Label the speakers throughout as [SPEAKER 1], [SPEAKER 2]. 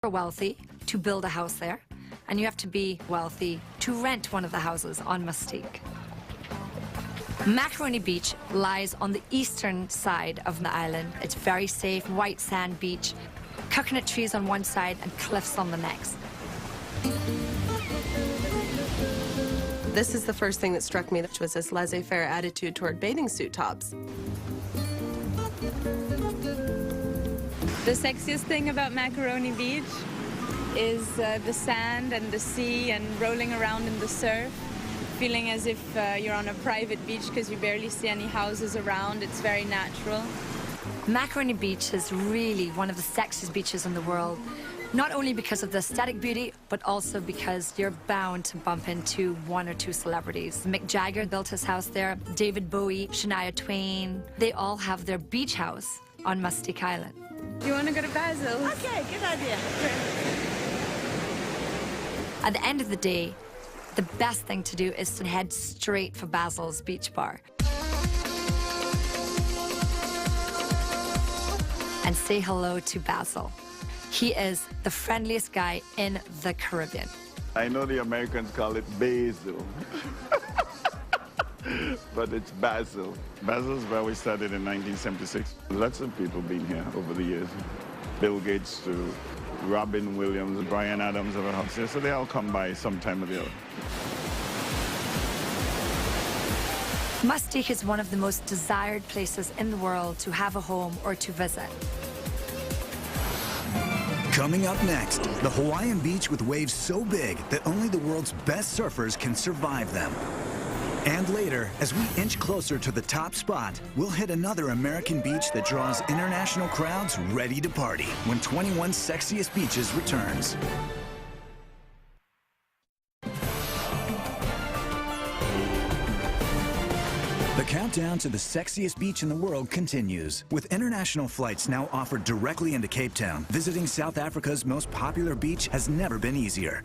[SPEAKER 1] wealthy to build a house there, and you have to be wealthy to rent one of the houses on Mustique. Macaroni Beach lies on the eastern side of the island. It's very safe, white sand beach, coconut trees on one side and cliffs on the next.
[SPEAKER 2] This is the first thing that struck me, which was this laissez-faire attitude toward bathing suit tops.
[SPEAKER 3] The sexiest thing about Macaroni Beach is the sand and the sea and rolling around in the surf, feeling as if you're on a private beach because you barely see any houses around. It's very natural.
[SPEAKER 1] Macaroni Beach is really one of the sexiest beaches in the world, not only because of the aesthetic beauty, but also because you're bound to bump into one or two celebrities. Mick Jagger built his house there, David Bowie, Shania Twain. They all have their beach house on Mustique Island.
[SPEAKER 3] Do you want to go to Basil's?
[SPEAKER 4] Okay, good idea.
[SPEAKER 1] At the end of the day, the best thing to do is to head straight for Basil's Beach Bar and say hello to Basil. He is the friendliest guy in the Caribbean.
[SPEAKER 5] I know the Americans call it basil, but it's Basil. Basil's where we started in 1976. Lots of people been here over the years. Bill Gates to Robin Williams, Bryan Adams of a house here, so they all come by sometime or the other.
[SPEAKER 1] Mustique is one of the most desired places in the world to have a home or to visit.
[SPEAKER 6] Coming up next, the Hawaiian beach with waves so big that only the world's best surfers can survive them. And later, as we inch closer to the top spot, we'll hit another American beach that draws international crowds ready to party when 21 Sexiest Beaches returns. The countdown to the sexiest beach in the world continues, with international flights now offered directly into Cape Town. Visiting South Africa's most popular beach has never been easier.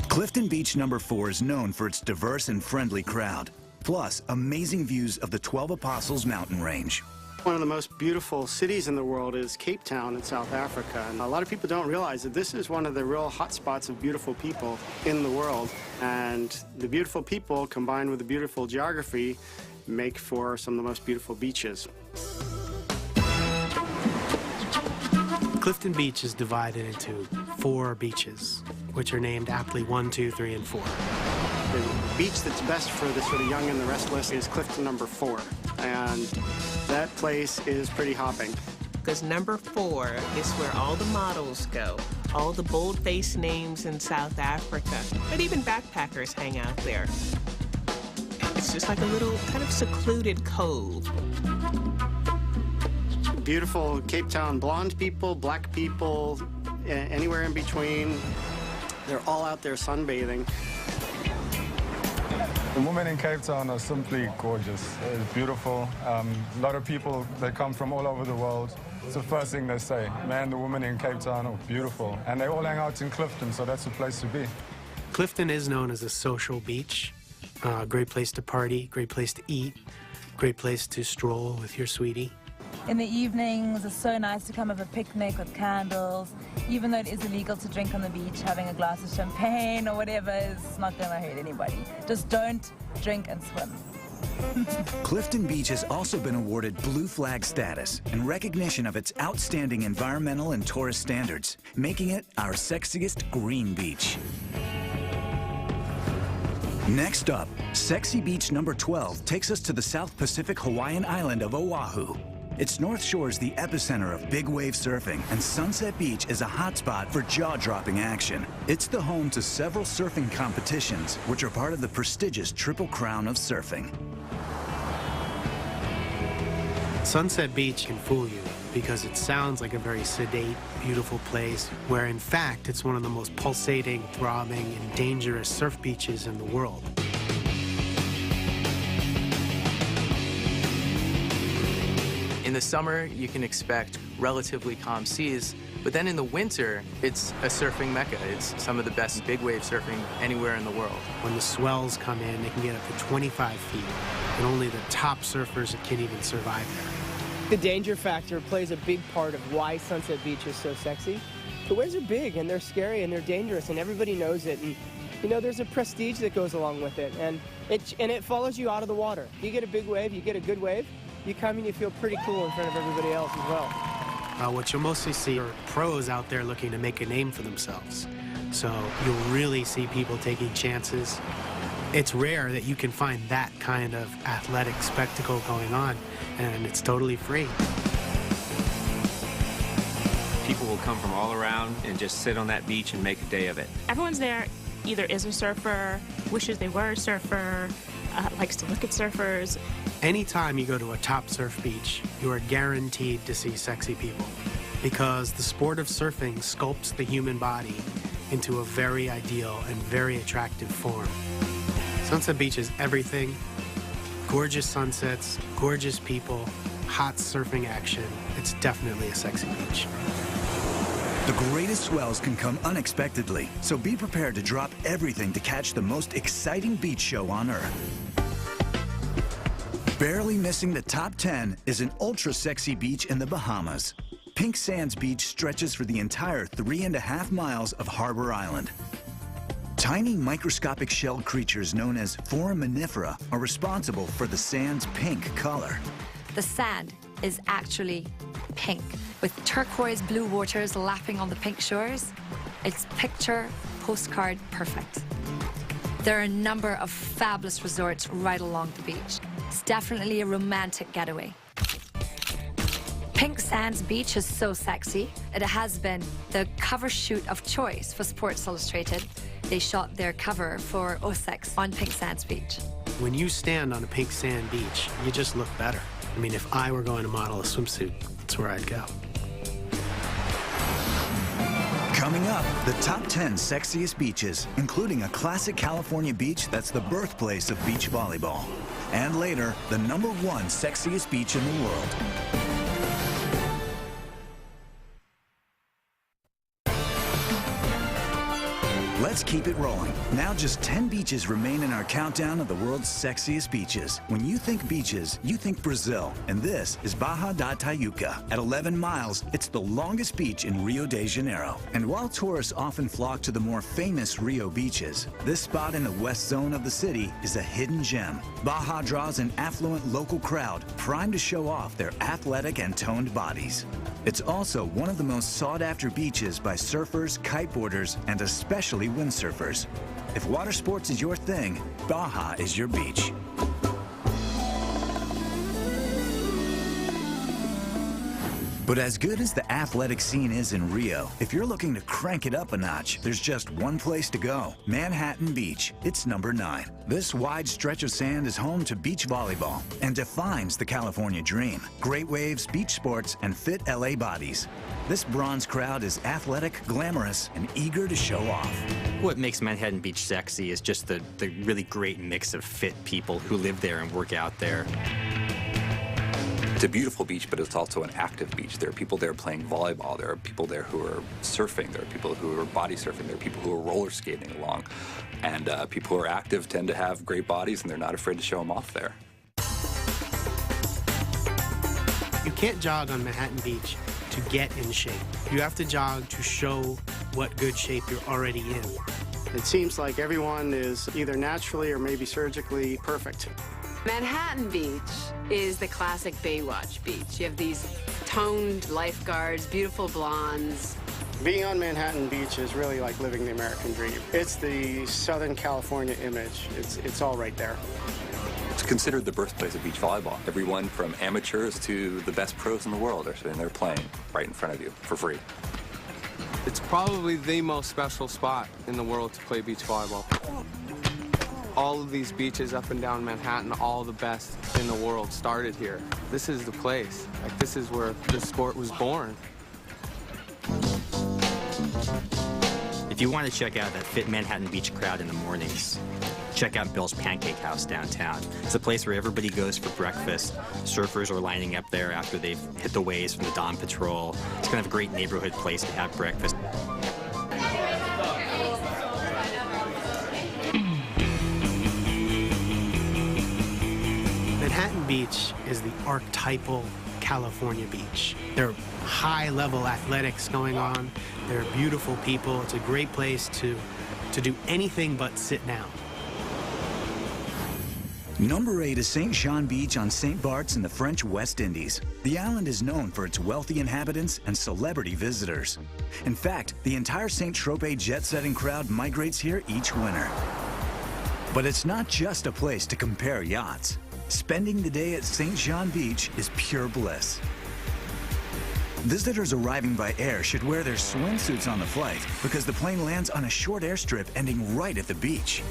[SPEAKER 6] Clifton Beach No. 4 is known for its diverse and friendly crowd, plus amazing views of the 12 Apostles mountain range.
[SPEAKER 7] One of the most beautiful cities in the world is Cape Town in South Africa, and a lot of people don't realize that this is one of the real hotspots of beautiful people in the world, and the beautiful people combined with the beautiful geography make for some of the most beautiful beaches.
[SPEAKER 8] Clifton Beach is divided into 4 beaches, which are named aptly 1, 2, 3, and 4.
[SPEAKER 7] The beach that's best for the sort of young and the restless is Clifton No. 4, and that place is pretty hopping.
[SPEAKER 9] Because No. 4 is where all the models go, all the bold-faced names in South Africa, but even backpackers hang out there. It's just like a little kind of secluded cove.
[SPEAKER 7] Beautiful Cape Town blonde people, black people, anywhere in between. They're all out there sunbathing.
[SPEAKER 10] The women in Cape Town are simply gorgeous. It's beautiful. A lot of people, they come from all over the world. It's the first thing they say. Man, the women in Cape Town are beautiful. And they all hang out in Clifton, so that's the place to be.
[SPEAKER 8] Clifton is known as a social beach. Great place to party, great place to eat, great place to stroll with your sweetie.
[SPEAKER 11] In the evenings, it's so nice to come have a picnic with candles. Even though it is illegal to drink on the beach, having a glass of champagne or whatever is not going to hurt anybody. Just don't drink and swim.
[SPEAKER 6] Clifton Beach has also been awarded Blue Flag status in recognition of its outstanding environmental and tourist standards, making it our sexiest green beach. Next up, Sexy Beach No. 12 takes us to the South Pacific Hawaiian island of Oahu. Its North Shore is the epicenter of big wave surfing, and Sunset Beach is a hotspot for jaw-dropping action. It's the home to several surfing competitions, which are part of the prestigious Triple Crown of Surfing.
[SPEAKER 8] Sunset Beach can fool you because it sounds like a very sedate, beautiful place, where in fact it's one of the most pulsating, throbbing, and dangerous surf beaches in the world.
[SPEAKER 12] In the summer, you can expect relatively calm seas, but then in the winter, it's a surfing mecca. It's some of the best big wave surfing anywhere in the world.
[SPEAKER 8] When the swells come in, they can get up to 25 feet, and only the top surfers can even survive there.
[SPEAKER 4] The danger factor plays a big part of why Sunset Beach is so sexy. The waves are big and they're scary and they're dangerous and everybody knows it. And you know, there's a prestige that goes along with it, and it follows you out of the water. You get a big wave, you get a good wave, you come and you feel pretty cool in front of everybody else as well.
[SPEAKER 8] What you'll mostly see are pros out there looking to make a name for themselves. So you'll really see people taking chances. It's rare that you can find that kind of athletic spectacle going on, and it's totally free.
[SPEAKER 13] People will come from all around and just sit on that beach and make a day of it.
[SPEAKER 14] Everyone's there either is a surfer, wishes they were a surfer, likes to look at surfers.
[SPEAKER 8] Anytime you go to a top surf beach, you are guaranteed to see sexy people, because the sport of surfing sculpts the human body into a very ideal and very attractive form. Sunset Beach is everything. Gorgeous sunsets, gorgeous people, hot surfing action. It's definitely a sexy beach.
[SPEAKER 6] The greatest swells can come unexpectedly, so be prepared to drop everything to catch the most exciting beach show on Earth. Barely missing the top 10 is an ultra-sexy beach in the Bahamas. Pink Sands Beach stretches for the entire 3.5 miles of Harbor Island. Tiny microscopic shelled creatures known as foraminifera are responsible for the sand's pink color.
[SPEAKER 1] The sand is actually pink, with turquoise blue waters lapping on the pink shores. It's picture postcard perfect. There are a number of fabulous resorts right along the beach. It's definitely a romantic getaway. Pink Sands Beach is so sexy. It has been the cover shoot of choice for Sports Illustrated. They shot their cover for 06 on Pink Sands Beach.
[SPEAKER 8] When you stand on a pink sand beach, you just look better. I mean, if I were going to model a swimsuit, that's where I'd go.
[SPEAKER 6] Coming up, the top 10 sexiest beaches, including a classic California beach that's the birthplace of beach volleyball. And later, the #1 sexiest beach in the world. Let's keep it rolling. Now just 10 beaches remain in our countdown of the world's sexiest beaches. When you think beaches, you think Brazil, and this is Barra da Tijuca. At 11 miles, it's the longest beach in Rio de Janeiro. And while tourists often flock to the more famous Rio beaches, this spot in the west zone of the city is a hidden gem. Baja draws an affluent local crowd primed to show off their athletic and toned bodies. It's also one of the most sought-after beaches by surfers, kiteboarders, and especially windsurfers. If water sports is your thing, Baja is your beach. But as good as the athletic scene is in Rio, if you're looking to crank it up a notch, there's just one place to go: Manhattan Beach. It's #9. This wide stretch of sand is home to beach volleyball and defines the California dream. Great waves, beach sports, and fit LA bodies. This bronze crowd is athletic, glamorous, and eager to show off.
[SPEAKER 15] What makes Manhattan Beach sexy is just the really great mix of fit people who live there and work out there.
[SPEAKER 16] It's a beautiful beach, but it's also an active beach. There are people there playing volleyball. There are people there who are surfing. There are people who are body surfing. There are people who are roller skating along. And people who are active tend to have great bodies, and they're not afraid to show them off there.
[SPEAKER 8] You can't jog on Manhattan Beach to get in shape. You have to jog to show what good shape you're already in.
[SPEAKER 7] It seems like everyone is either naturally or maybe surgically perfect.
[SPEAKER 17] Manhattan Beach is the classic Baywatch beach. You have these toned lifeguards, beautiful blondes.
[SPEAKER 7] Being on Manhattan Beach is really like living the American dream. It's the Southern California image. It's all right there.
[SPEAKER 16] It's considered the birthplace of beach volleyball. Everyone from amateurs to the best pros in the world are sitting there playing right in front of you for free.
[SPEAKER 18] It's probably the most special spot in the world to play beach volleyball. All of these beaches up and down Manhattan, all the best in the world started here. This is the place. Like, this is where the sport was born.
[SPEAKER 15] If you want to check out that fit Manhattan Beach crowd in the mornings, check out Bill's Pancake House downtown. It's a place where everybody goes for breakfast. Surfers are lining up there after they've hit the waves from the dawn patrol. It's kind of a great neighborhood place to have breakfast.
[SPEAKER 8] Manhattan Beach is the archetypal California beach. There are high-level athletics going on. There are beautiful people. It's a great place to do anything but sit down.
[SPEAKER 6] Number 8 is St. Jean Beach on St. Bart's in the French West Indies. The island is known for its wealthy inhabitants and celebrity visitors. In fact, the entire St. Tropez jet-setting crowd migrates here each winter. But it's not just a place to compare yachts. Spending the day at St. Jean Beach is pure bliss. Visitors arriving by air should wear their swimsuits on the flight because the plane lands on a short airstrip ending right at the beach.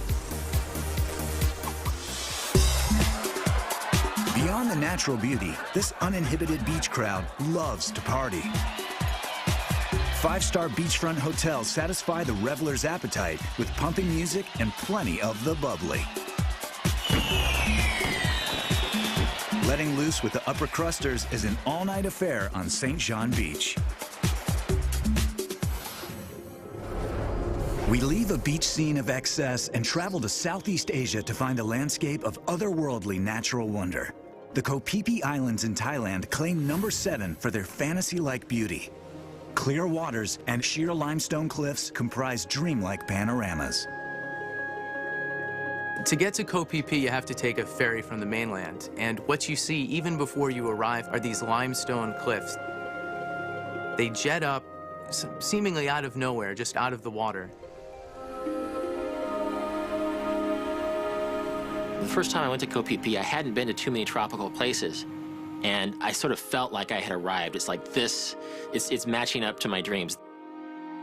[SPEAKER 6] Beyond the natural beauty, this uninhibited beach crowd loves to party. 5-star beachfront hotels satisfy the reveler's appetite with pumping music and plenty of the bubbly. Letting loose with the upper crusters is an all-night affair on St. Jean Beach. We leave a beach scene of excess and travel to Southeast Asia to find a landscape of otherworldly natural wonder. The Koh Phi Phi Islands in Thailand claim number 7 for their fantasy-like beauty. Clear waters and sheer limestone cliffs comprise dreamlike panoramas.
[SPEAKER 12] To get to Koh Phi Phi, you have to take a ferry from the mainland. And what you see even before you arrive are these limestone cliffs. They jet up seemingly out of nowhere, just out of the water.
[SPEAKER 19] The first time I went to Koh Phi Phi, I hadn't been to too many tropical places. And I sort of felt like I had arrived. It's like this, it's matching up to my dreams.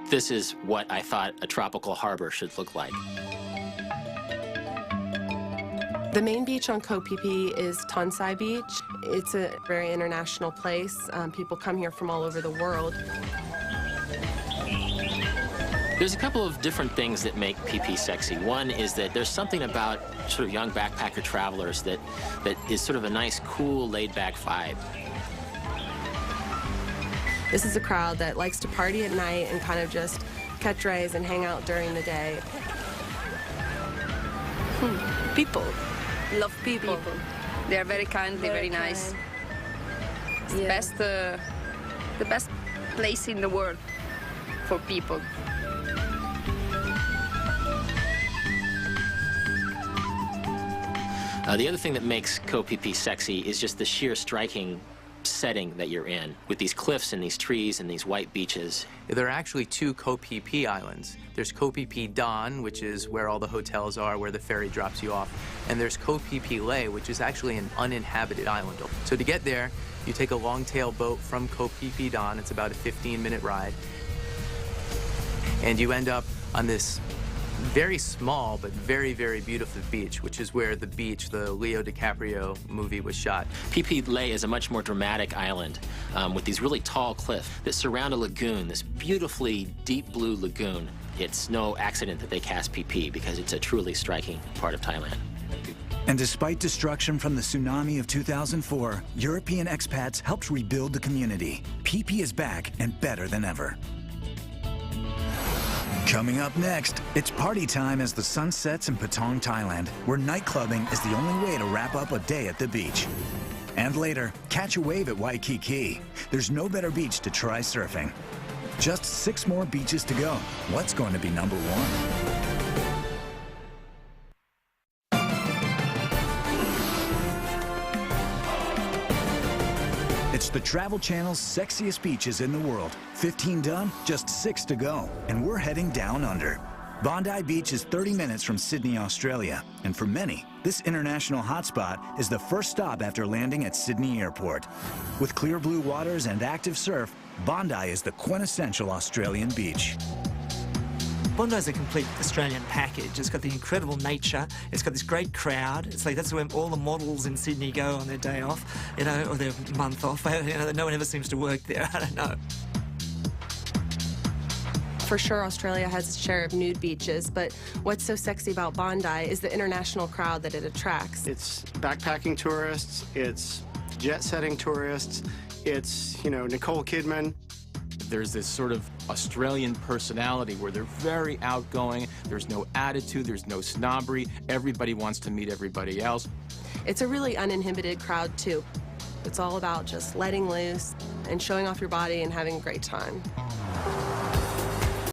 [SPEAKER 19] This is what I thought a tropical harbor should look like.
[SPEAKER 2] The main beach on Koh Phi Phi is Tonsai Beach. It's a very international place. People come here from all over the world.
[SPEAKER 19] There's a couple of different things that make Phi Phi sexy. One is that there's something about sort of young backpacker travelers that is sort of a nice, cool, laid-back vibe.
[SPEAKER 2] This is a crowd that likes to party at night and kind of just catch rays and hang out during the day.
[SPEAKER 20] People. Love people. They are very kind, they're very nice. It's the best place in the world for people.
[SPEAKER 19] The other thing that makes Koh Phi Phi sexy is just the sheer striking setting that you're in, with these cliffs and these trees and these white beaches.
[SPEAKER 12] There are actually 2 Koh Phi Phi islands. There's Koh Phi Phi Don, which is where all the hotels are, where the ferry drops you off. And there's Koh Phi Phi Leh, which is actually an uninhabited island. So to get there, you take a long-tail boat from Koh Phi Phi Don. It's about a 15-minute ride. And you end up on this very small but very, very beautiful beach, which is where the beach, the Leo DiCaprio movie, was shot.
[SPEAKER 19] Phi Phi Leh is a much more dramatic island with these really tall cliffs that surround a lagoon, this beautifully deep blue lagoon. It's no accident that they cast Phi Phi because it's a truly striking part of Thailand.
[SPEAKER 6] And despite destruction from the tsunami of 2004, European expats helped rebuild the community. Phi Phi is back and better than ever. Coming up next, it's party time as the sun sets in Patong, Thailand, where nightclubbing is the only way to wrap up a day at the beach. And later, catch a wave at Waikiki. There's no better beach to try surfing. Just 6 more beaches to go. What's going to be number 1? It's the Travel Channel's sexiest beaches in the world. 15 done, just 6 to go, and we're heading down under. Bondi Beach is 30 minutes from Sydney, Australia, and for many, this international hotspot is the first stop after landing at Sydney Airport. With clear blue waters and active surf, Bondi is the quintessential Australian beach.
[SPEAKER 21] Bondi is a complete Australian package. It's got the incredible nature. It's got this great crowd. It's like that's where all the models in Sydney go on their day off, you know, or their month off. You know, no one ever seems to work there. I don't know.
[SPEAKER 2] For sure, Australia has its share of nude beaches, but what's so sexy about Bondi is the international crowd that it attracts.
[SPEAKER 7] It's backpacking tourists, it's jet-setting tourists, it's, you know, Nicole Kidman.
[SPEAKER 22] There's this sort of Australian personality where they're very outgoing, there's no attitude, there's no snobbery, everybody wants to meet everybody else.
[SPEAKER 2] It's a really uninhibited crowd, too. It's all about just letting loose and showing off your body and having a great time.